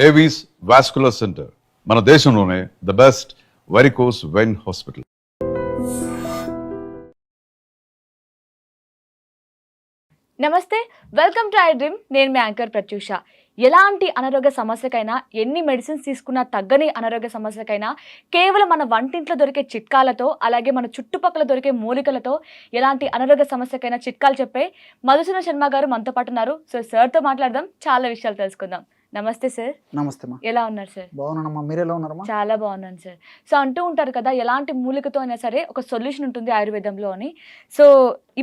Avis vascular centre మన దేశంలోనే the best varicose vein hospital. నమస్తే, వెల్కమ్ టు ఐ డ్రీమ్. నేను మీ యాంకర్ ప్రత్యూష. ఎలాంటి అనారోగ్య సమస్యకైనా, ఎన్ని మెడిసిన్స్ తీసుకున్నా తగ్గని అనారోగ్య సమస్యకైనా కేవలం మన వంటింట్లో దొరికే చిట్కాలతో, అలాగే మన చుట్టుపక్కల దొరికే మూలికలతో ఎలాంటి అనారోగ్య సమస్యకైనా చిట్కాలు చెప్పే మధుసూదన్ శర్మ గారు మనతో పాటు ఉన్నారు. సో సార్తో మాట్లాడదాం, చాలా విషయాలు తెలుసుకుందాం. నమస్తే సార్. నమస్తే మా. ఎలా ఉన్నారు సార్? బాగున్నానమ్మా, మీరు ఎలా ఉన్నారమ్మా? చాలా బాగున్నాను సార్. సో అంటూ ఉంటారు కదా, ఎలాంటి మూలికతో అయినా సరే ఒక సొల్యూషన్ ఉంటుంది ఆయుర్వేదంలో అని. సో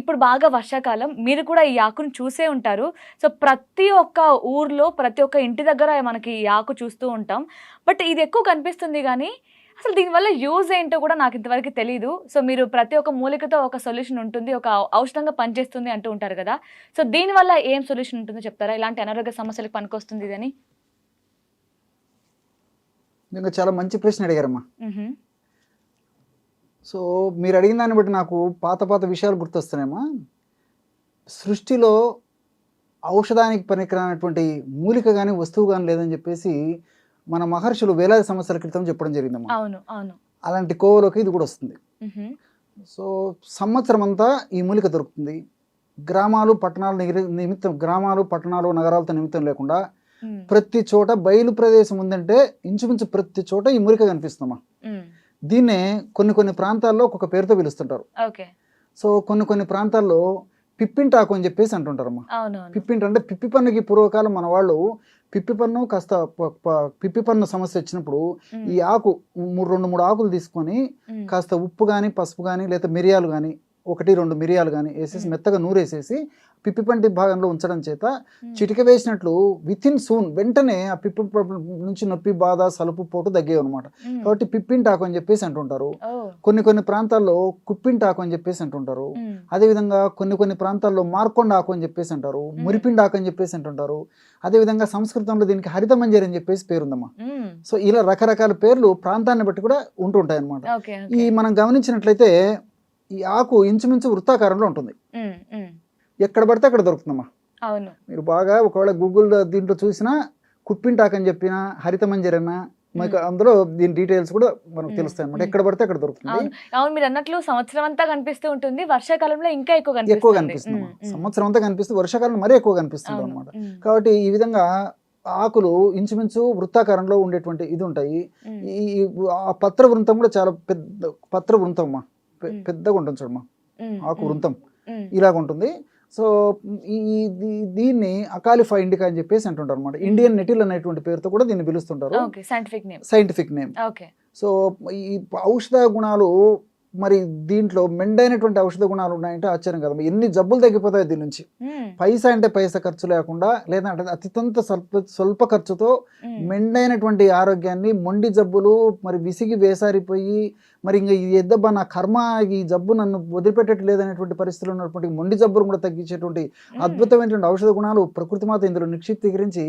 ఇప్పుడు బాగా వర్షాకాలం, మీరు కూడా ఈ ఆకును చూసే ఉంటారు. సో ప్రతి ఒక్క ఊర్లో, ప్రతి ఒక్క ఇంటి దగ్గర మనకి ఈ ఆకు చూస్తూ ఉంటాం. బట్ ఇది ఎక్కువ కనిపిస్తుంది కానీ అసలు దీనివల్ల యూజ్ ఏంటో కూడా నాకు ఇంతవరకు తెలియదు. సో మీరు ప్రతి ఒక్క మూలికతో ఒక సొల్యూషన్ ఉంటుంది, ఒక ఔషధంగా పనిచేస్తుంది అంటూ ఉంటారు కదా. సో దీనివల్ల ఏం సొల్యూషన్ ఉంటుందో చెప్తారా? ఇలాంటి అనారోగ్య సమస్యలకు పనికొస్తుంది ఇదని. ఇంకా చాలా మంచి ప్రశ్న అడిగారమ్మా. సో మీరు అడిగిన దాన్ని బట్టి నాకు పాత విషయాలు గుర్తొస్తున్నాయమ్మా. సృష్టిలో ఔషధానికి పనికిరానటువంటి మూలిక కానీ వస్తువు కానీ లేదని చెప్పేసి మన మహర్షులు వేలాది సంవత్సరాల క్రితం చెప్పడం జరిగిందమ్మా. అవును అవును. అలాంటి కోవలోకి ఇది కూడా వస్తుంది. సో సంవత్సరం అంతా ఈ మూలిక దొరుకుతుంది. గ్రామాలు పట్టణాలు నగరాలతో నిమిత్తం లేకుండా ప్రతి చోట బయలు ప్రదేశం ఉందంటే ఇంచుమించు ప్రతి చోట ఈ మూలిక కనిపిస్తుందమ్మా. దీన్నే కొన్ని ప్రాంతాల్లో ఒక్కొక్క పేరుతో పిలుస్తుంటారు. సో కొన్ని ప్రాంతాల్లో పిప్పింటాకు అని చెప్పేసి అంటుంటారమ్మా. పిప్పింట అంటే పిప్పి పన్నుకి పూర్వకాలం మన వాళ్ళు పిప్పి పన్ను సమస్య వచ్చినప్పుడు ఈ ఆకు 2-3 ఆకులు తీసుకొని కాస్త ఉప్పు కానీ పసుపు కానీ లేదా మిరియాలు కానీ 1-2 మిరియాలు కానీ వేసేసి మెత్తగా నూరేసేసి పిప్పి పంటి భాగంలో ఉంచడం చేత చిటిక వేసినట్లు వితిన్ సూన్ వెంటనే ఆ పిప్పి నుంచి నొప్పి, బాధ, సలుపు, పోటు తగ్గేవి అనమాట. కాబట్టి పిప్పింటాకు అని చెప్పేసి అంటుంటారు. కొన్ని ప్రాంతాల్లో కుప్పింటాకు అని చెప్పేసి అంటుంటారు. అదేవిధంగా కొన్ని ప్రాంతాల్లో మార్కొండ ఆకు అని చెప్పేసి అంటారు, మురిపిండాకు అని చెప్పేసి అంటుంటారు. అదేవిధంగా సంస్కృతంలో దీనికి హరిత మంజరి అని చెప్పేసి పేరుందమ్మా. సో ఇలా రకరకాల పేర్లు ప్రాంతాన్ని బట్టి కూడా ఉంటుంటాయి అనమాట. ఈ మనం గమనించినట్లయితే ఈ ఆకు ఇంచుమించు వృత్తాకారంలో ఉంటుంది. ఎక్కడ పడితే అక్కడ దొరుకుతుందమ్మా. అవును. మీరు బాగా ఒకవేళ గూగుల్ దీంట్లో చూసినా కుప్పింటాక్ అని చెప్పిన, హరిత మంజరి అన్న, మీకు అందులో దీని డీటెయిల్స్ కూడా మనకు తెలుస్తాయి అనమాట. ఎక్కడ పడితే అక్కడ దొరుకుతుంది. అవును, మీరు అన్నట్లు సంవత్సరం అంతా కనిపిస్తూ ఉంటుంది, వర్షాకాలంలో ఇంకా ఎక్కువ కనిపిస్తుంది. సంవత్సరం అంతా కనిపిస్తుంది, వర్షాకాలంలో మరీ ఎక్కువ కనిపిస్తుంది అనమాట. కాబట్టి ఈ విధంగా ఆకులు ఇంచుమించు వృత్తాకారంలో ఉండేటువంటి ఇది ఉంటాయి. ఈ పత్ర వృంతం కూడా చాలా పెద్ద పత్ర వృంతం అమ్మా, పెద్దగా ఉంటుంది చూడమ్మా. ఆకు వృంతం ఇలాగ ఉంటుంది. సో దీన్ని అకాలిఫా ఇండికా అని చెప్పేసి అంటుంటారు అనమాట. ఇండియన్ నెటిల్ అనేటువంటి పేరుతో కూడా దీన్ని పిలుస్తుంటారు, సైంటిఫిక్ నేమ్. సో ఈ ఔషధ గుణాలు, మరి దీంట్లో మెండైనటువంటి ఔషధ గుణాలు ఉన్నాయంటే ఆశ్చర్యం కదా. ఎన్ని జబ్బులు తగ్గిపోతాయి దీని నుంచి. పైసా అంటే పైసా ఖర్చు లేకుండా, లేదంటే అత్యంత స్వల్ప ఖర్చుతో మెండైనటువంటి ఆరోగ్యాన్ని, మొండి జబ్బులు, మరి విసిగి వేసారిపోయి మరి ఇంకా ఈ ఎద్దబ్బా నా కర్మ, ఈ జబ్బు నన్ను వదిలిపెట్టేట్టు లేదనేటువంటి పరిస్థితులు ఉన్నటువంటి మొండి జబ్బులు కూడా తగ్గించేటువంటి అద్భుతమైనటువంటి ఔషధ గుణాలు ప్రకృతి మాత ఇందులో నిక్షిప్తీకరించి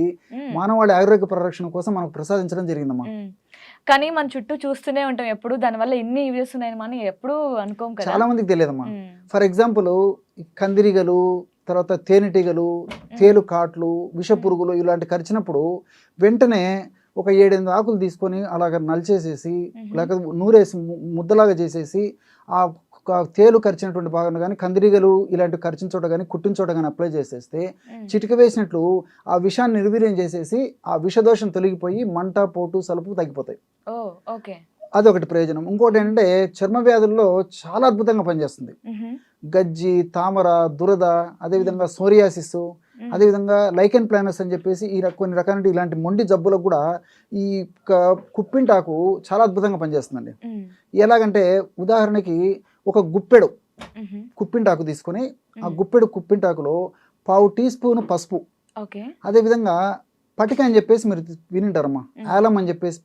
మానవాళి ఆరోగ్య పరిరక్షణ కోసం మనకు ప్రసాదించడం జరిగిందమ్మా. కానీ మన చుట్టూ చూస్తూనే ఉంటాం ఎప్పుడు, దానివల్ల ఇన్ని యూజెస్ ఉన్నాయని ఎప్పుడు అనుకోం కదా. చాలా మందికి తెలియదమ్మా. ఫర్ ఎగ్జాంపుల్ కందిరీగలు, తర్వాత తేనెటీగలు, తేలు కాట్లు, విష పురుగులు ఇలాంటి కరిచినప్పుడు వెంటనే ఒక 7-8 ఆకులు తీసుకొని అలాగ నలిచేసేసి లేకపోతే నూరేసి ముద్దలాగా చేసేసి ఆ తేలు కరిచినటువంటి భాగంలో కానీ, కందిరీగలు ఇలాంటి కరిచిన చోట కానీ, కుట్టిన చోట కానీ అప్లై చేసేస్తే చిటిక వేసినట్లు ఆ విషాన్ని నిర్వీర్యం చేసేసి ఆ విషదోషం తొలగిపోయి మంట, పోటు, సలుపు తగ్గిపోతాయి. అదొకటి ప్రయోజనం. ఇంకోటి ఏంటంటే చర్మ వ్యాధుల్లో చాలా అద్భుతంగా పనిచేస్తుంది. గజ్జి, తామర, దురద, అదేవిధంగా సోరియాసిస్, అదేవిధంగా లైకెన్ ప్లానస్ అని చెప్పేసి కొన్ని రకాల ఇలాంటి మొండి జబ్బులకు కూడా ఈ కుప్పింటాకు చాలా అద్భుతంగా పనిచేస్తుందండి. ఎలాగంటే ఉదాహరణకి ఒక గుప్పెడు కుప్పింటాకు తీసుకొని ఆ గుప్పెడు కుప్పింటాకులో 1/2 టీ స్పూన్ పసుపు, అదేవిధంగా పటిక అని చెప్పేసి మీరు వినింటారమ్మా. ఆలం అని చెప్పేసి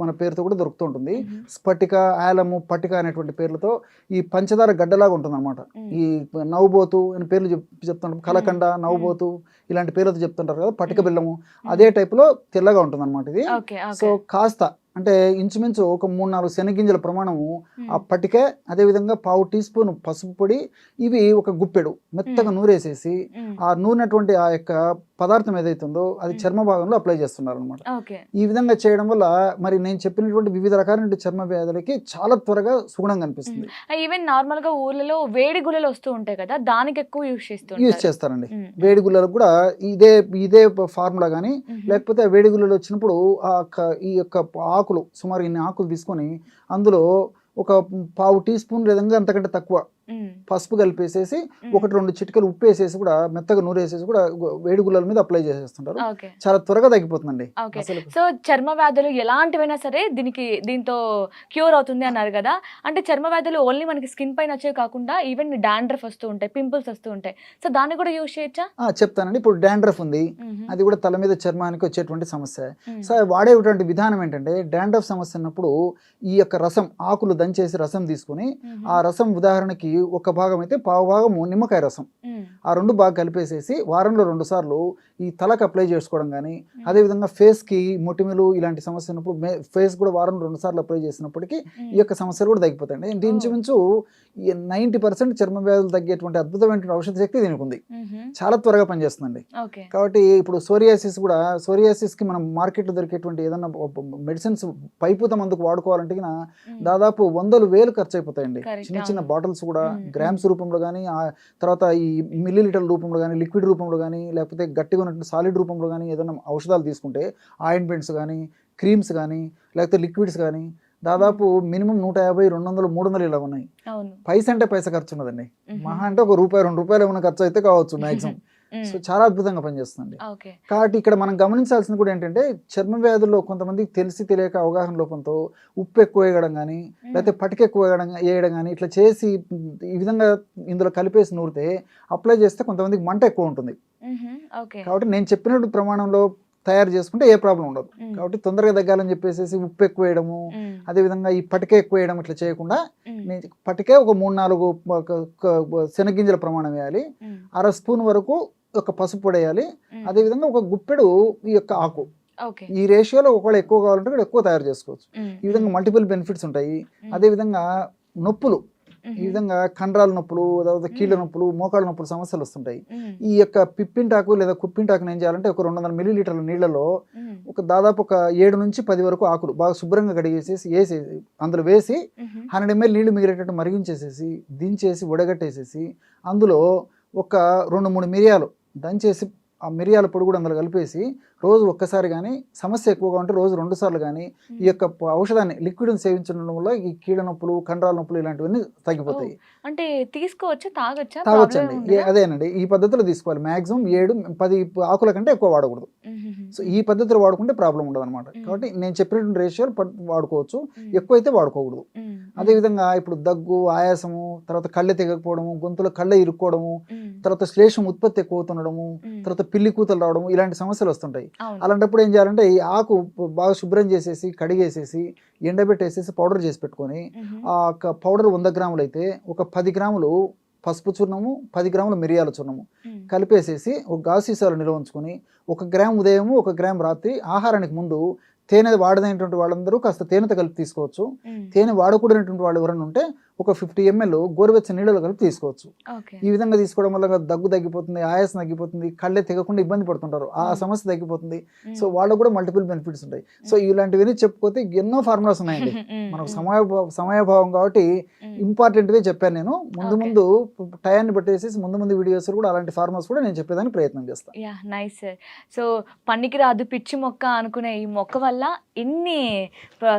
మన పేరుతో కూడా దొరుకుతూ ఉంటుంది. స్ఫటిక, ఆలము, పటిక అనేటువంటి పేర్లతో ఈ పంచదార గడ్డలాగా ఉంటుంది అనమాట. ఈ నవ్వుబోతు అని పేర్లు చెప్తుంటారు, కలకండ, నవ్వుబోతు ఇలాంటి పేర్లతో చెప్తుంటారు కదా, పటిక బెల్లము అదే టైపులో తెల్లగా ఉంటుంది అనమాట ఇది. సో కాస్త అంటే ఇంచుమించు ఒక 3-4 శనగింజల ప్రమాణము ఆ పటికే, అదేవిధంగా 1/2 టీ స్పూన్ పసుపు పొడి, ఇవి ఒక గుప్పెడు మెత్తగా నూరేసేసి ఆ నూనెటువంటి ఆ యొక్క పదార్థం ఏదైతే ఉందో అది చర్మ భాగంలో అప్లై చేస్తున్నారు అనమాట. ఓకే. ఈ విధంగా చేయడం వల్ల మరి నేను చెప్పినటువంటి వివిధ రకాలైన చర్మ వ్యాధులకి చాలా త్వరగా సుగుణం కనిపిస్తుంది. ఈవెన్ నార్మల్ గా ఊర్లలో వేడి గుల్లలు వస్తూ ఉంటాయి కదా, దానికి ఎక్కువ యూజ్ యూజ్ చేస్తారండి. వేడి గుల్లలకు కూడా ఇదే ఫార్ములా కానీ, లేకపోతే ఆ వేడి గుల్లలు వచ్చినప్పుడు ఈ యొక్క ఆకులు సుమారు ఇన్ని ఆకులు తీసుకొని అందులో ఒక పావు టీ స్పూన్ లేదంగా అంతకంటే తక్కువ పసుపు కలిపేసేసి 1-2 చిటికలు ఉప్పు వేసేసి కూడా మెత్తగా నూరేసేసి కూడా వేడి గుల్లల మీద అప్లై చేసేస్తుంటారు. చాలా త్వరగా తగ్గిపోతుందండి. సో చర్మ వ్యాధులు ఎలాంటివైనా సరే దీంతో క్యూర్ అవుతుంది అన్నారు కదా, అంటే చర్మ వ్యాధులు ఓన్లీ మనకి స్కిన్ పైన వచ్చే కాకుండా ఈవెన్ డాండ్రఫ్ వస్తూ ఉంటాయి, పింపుల్స్ వస్తూ ఉంటాయి, సో దాన్ని కూడా యూజ్ చేయొచ్చా? చెప్తానండి. ఇప్పుడు డాండ్రఫ్ ఉంది, అది కూడా తల మీద చర్మానికి వచ్చేటువంటి సమస్య. సో వాడేటువంటి విధానం ఏంటంటే, డాండ్రఫ్ సమస్య ఉన్నప్పుడు ఈ యొక్క రసం ఆకులు దంచేసి రసం తీసుకుని ఆ రసం ఉదాహరణకి ఒక భాగం అయితే పావు భాగము నిమ్మకాయ రసం, ఆ 2 బాగా కలిపేసేసి వారంలో 2 సార్లు ఈ తలకు అప్లై చేసుకోవడం కానీ, అదేవిధంగా ఫేస్కి మొటిమలు ఇలాంటి సమస్య ఉన్నప్పుడు ఫేస్ కూడా వారంలో 2 సార్లు అప్లై చేసినప్పటికీ ఈ యొక్క సమస్యలు కూడా తగ్గిపోతాయండి. ఇంచుమించు 90% చర్మ వ్యాధులు తగ్గేటువంటి అద్భుతమైన ఔషధ శక్తి దీనికి ఉంది. చాలా త్వరగా పనిచేస్తుందండి. కాబట్టి ఇప్పుడు సోరియాసిస్కి మనం మార్కెట్లో దొరికేటువంటి ఏదైనా మెడిసిన్స్ పైపూత మందుకు వాడుకోవాలంటే దాదాపు 100,000 ఖర్చు అయిపోతాయండి. చిన్న బాటిల్స్ కూడా గ్రామ్స్ రూపంలో కానీ, తర్వాత ఈ మిల్లీలీటర్ రూపంలో కానీ, లిక్విడ్ రూపంలో కానీ, లేకపోతే గట్టిగా ఉన్నటువంటి సాలిడ్ రూపంలో కానీ ఏదైనా ఔషధాలు తీసుకుంటే ఆయింట్మెంట్స్ కానీ, క్రీమ్స్ కానీ, లేకపోతే లిక్విడ్స్ కానీ దాదాపు మినిమం 150, 200, 300 ఇలా ఉన్నాయి. పైసా అంటే పైసా ఖర్చు ఉన్నదండి. మహా అంటే ₹1, ₹2 ఏమైనా ఖర్చు అయితే కావచ్చు మ్యాక్సిమం. సో చాలా అద్భుతంగా పనిచేస్తుంది. కాబట్టి ఇక్కడ మనం గమనించాల్సింది కూడా ఏంటంటే, చర్మ వ్యాధుల్లో కొంతమంది తెలిసి తెలియక అవగాహన లోపంతో ఉప్పు ఎక్కువ వేయడం కానీ, లేకపోతే పటిక ఎక్కువ వేయడం కానీ ఇట్లా చేసి ఈ విధంగా ఇందులో కలిపేసి నూరితే అప్లై చేస్తే కొంతమందికి మంట ఎక్కువ ఉంటుంది. కాబట్టి నేను చెప్పినట్టు ప్రమాణంలో తయారు చేసుకుంటే ఏ ప్రాబ్లం ఉండదు. కాబట్టి తొందరగా తగ్గాలని చెప్పేసి ఉప్పు ఎక్కువ వేయడము, అదేవిధంగా ఈ పటిక ఎక్కువ వేయడం ఇట్లా చేయకుండా, పటికే ఒక 3-4 శనగింజల ప్రమాణం వేయాలి, 1/2 స్పూన్ వరకు ఒక పసుపు పొడి వేయాలి, అదేవిధంగా ఒక గుప్పెడు ఈ యొక్క ఆకు. ఈ రేషియోలో ఒకవేళ ఎక్కువ కావాలంటే కూడా ఎక్కువ తయారు చేసుకోవచ్చు. ఈ విధంగా మల్టిపుల్ బెనిఫిట్స్ ఉంటాయి. అదేవిధంగా నొప్పులు, ఈ విధంగా కండరాల నొప్పులు, తర్వాత కీళ్ళ నొప్పులు, మోకాళ్ళ నొప్పులు సమస్యలు వస్తుంటాయి. ఈ యొక్క పిప్పింటాకు లేదా కుప్పింటాకుని ఏం చేయాలంటే ఒక 200 మిల్లీలీటర్ల నీళ్లలో దాదాపు ఒక 7 నుంచి 10 వరకు ఆకులు బాగా శుభ్రంగా కడిగేసేసి వేసేసి అందులో వేసి 100 ml నీళ్లు మిగిలేటట్టు మరిగించేసేసి దించేసి వడగట్టేసేసి అందులో ఒక 2-3 మిరియాలు దంచేసి ఆ మిరియాల పొడి కూడా అందులో కలిపేసి రోజు ఒక్కసారి కానీ, సమస్య ఎక్కువగా ఉంటే రోజు 2 సార్లు కానీ ఈ యొక్క ఔషధాన్ని లిక్విడ్ని సేవించడం వల్ల ఈ కీళ్ళ నొప్పులు, కండరాల నొప్పులు ఇలాంటివన్నీ తగ్గిపోతాయి. అంటే తీసుకోవచ్చా, తాగొచ్చండి. అదేనండి, ఈ పద్ధతిలో తీసుకోవాలి. మాక్సిమం 7-10 ఆకుల కంటే ఎక్కువ వాడకూడదు. సో ఈ పద్ధతిలో వాడుకుంటే ప్రాబ్లం ఉండదు అనమాట. కాబట్టి నేను చెప్పినటువంటి రేషియోలు వాడుకోవచ్చు, ఎక్కువైతే వాడుకోకూడదు. అదేవిధంగా ఇప్పుడు దగ్గు, ఆయాసము, తర్వాత కళ్ళె తెగకపోవడము, గొంతులో కళ్ళె ఇరుక్కోవడము, తర్వాత శ్లేషం ఉత్పత్తి ఎక్కువ అవుతుండడము, తర్వాత పిల్లి కూతలు రావడము, ఇలాంటి సమస్యలు వస్తుంటాయి. అలాంటప్పుడు ఏం చేయాలంటే ఈ ఆకు బాగా శుభ్రం చేసేసి కడిగేసేసి ఎండబెట్టేసేసి పౌడర్ చేసి పెట్టుకొని, ఆ పౌడర్ 100 గ్రాములు అయితే ఒక 10 గ్రాములు పసుపు చూర్ణము, 10 గ్రాములు మిరియాల చూర్ణము కలిపేసేసి ఒక గాజు సీసాలో నిల్వ ఉంచుకొని 1 గ్రామ్ ఉదయము 1 గ్రామ్ రాత్రి ఆహారానికి ముందు తేనె వాడదైనటువంటి వాళ్ళందరూ కాస్త తేనెతో కలిపి తీసుకోవచ్చు. తేనె వాడకూడనటువంటి వాళ్ళు ఎవరైనా ఉంటే ఒక 50 ml గోరువెచ్చని నీళ్ళలో కలిపి తీసుకోవచ్చు. ఈ విధంగా తీసుకోవడం వల్ల దగ్గు తగ్గిపోతుంది, ఆయాసం తగ్గిపోతుంది, కళ్ళే తెగకుండా ఇబ్బంది పడుతుంటారు, ఆ సమస్య తగ్గిపోతుంది. సో వాళ్ళకు కూడా మల్టిపుల్ బెనిఫిట్స్ ఉంటాయి. సో ఇలాంటివన్నీ చెప్పుకోతే ఎన్నో ఫార్ములాస్ ఉన్నాయండి. మనకు సమయభావం కాబట్టి ఇంపార్టెంట్వే చెప్పాను నేను. ముందు టయాన్ని బట్టేసి ముందు వీడియోస్ కూడా అలాంటి ఫార్ములాస్ కూడా నేను చెప్పేదానికి ప్రయత్నం చేస్తాను. Nice sir. సో పనికి రాదు పిచ్చి మొక్క అనుకునే ఈ మొక్క వల్ల ఎన్ని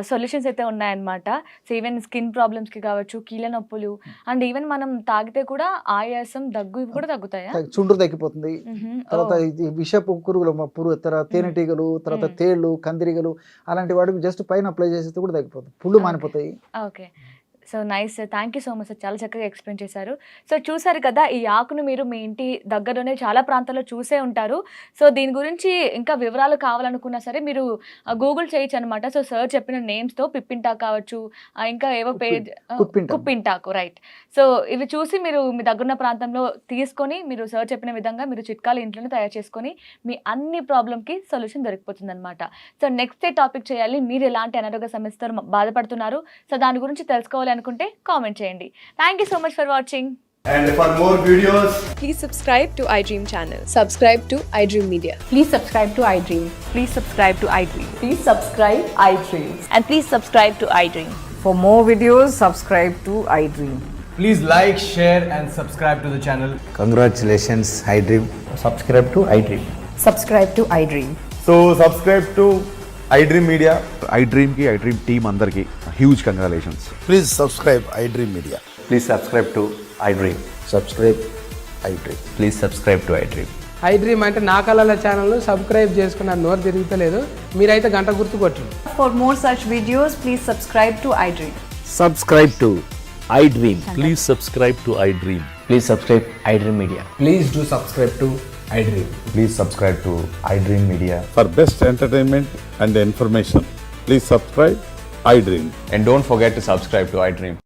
సొల్యూషన్స్ అయితే ఉన్నాయన్నమాట. సో ఈవెన్ స్కిన్ ప్రాబ్లమ్స్కి కావచ్చు, కీళ్ళ నొప్పులు, అండ్ ఈవెన్ మనం తాగితే కూడా ఆయాసం, దగ్గు ఇవి కూడా తగ్గుతాయా? చుండ్రు తగ్గిపోతుంది. తర్వాత విషపు పురుగులు, తర్వాత తేనెటీగలు, తర్వాత తేళ్లు, కందిరీగలు అలాంటి వాటికి జస్ట్ పైన అప్లై చేసేది కూడా తగ్గిపోతుంది, పుళ్ళు మానిపోతాయి. Okay, so nice sir, thank you so much sir, చాలా చక్కగా ఎక్స్ప్లెయిన్ చేశారు. సో చూసారు కదా, ఈ ఆకును మీరు మీ ఇంటి దగ్గరలోనే చాలా ప్రాంతాల్లో చూసే ఉంటారు. సో దీని గురించి ఇంకా వివరాలు కావాలనుకున్నా సరే మీరు గూగుల్ చేయొచ్చు అనమాట. సో సార్ చెప్పిన నేమ్స్తో పిప్పింటాకు కావచ్చు, ఇంకా ఏవో పేజ్ కుప్పింటాకు, రైట్. సో ఇవి చూసి మీరు మీ దగ్గరున్న ప్రాంతంలో తీసుకొని మీరు సార్ చెప్పిన విధంగా మీరు చిట్కాలు ఇంట్లోనే తయారు చేసుకొని మీ అన్ని ప్రాబ్లంకి సొల్యూషన్ దొరికిపోతుంది అనమాట. సో నెక్స్ట్ టాపిక్ చేయాలి, మీరు ఎలాంటి అనారోగ్య సమస్యతో బాధపడుతున్నారు, సో దాని గురించి తెలుసుకోవాలి అనుకుంటే కామెంట్ చేయండి. Thank you so much for watching. And for more videos, Please subscribe to iDream channel. Subscribe to iDream Media. Please subscribe to iDream. Please subscribe to iDream. Please subscribe iDream. And please subscribe to iDream. For more videos, subscribe to iDream. please like, share, and subscribe to the channel. Congratulations, iDream. Subscribe to iDream. Subscribe to iDream. So subscribe to iDream Media. iDream ki iDream team andarki huge congratulations. Please subscribe iDream Media. Please subscribe to iDream. Subscribe iDream. Please subscribe to iDream. iDream అంటే నా కళల ఛానల్ను subscribe చేసుకున్న నోరు తిరుగుతలేదు మీరైతే గంట గుర్తు కొట్టండి. For more such videos, please subscribe to iDream. Subscribe to iDream. Please subscribe to iDream. Please subscribe iDream Media. Please do subscribe to iDream. Please subscribe to iDream Media. For best entertainment and information, please subscribe iDream. And don't forget to subscribe to iDream.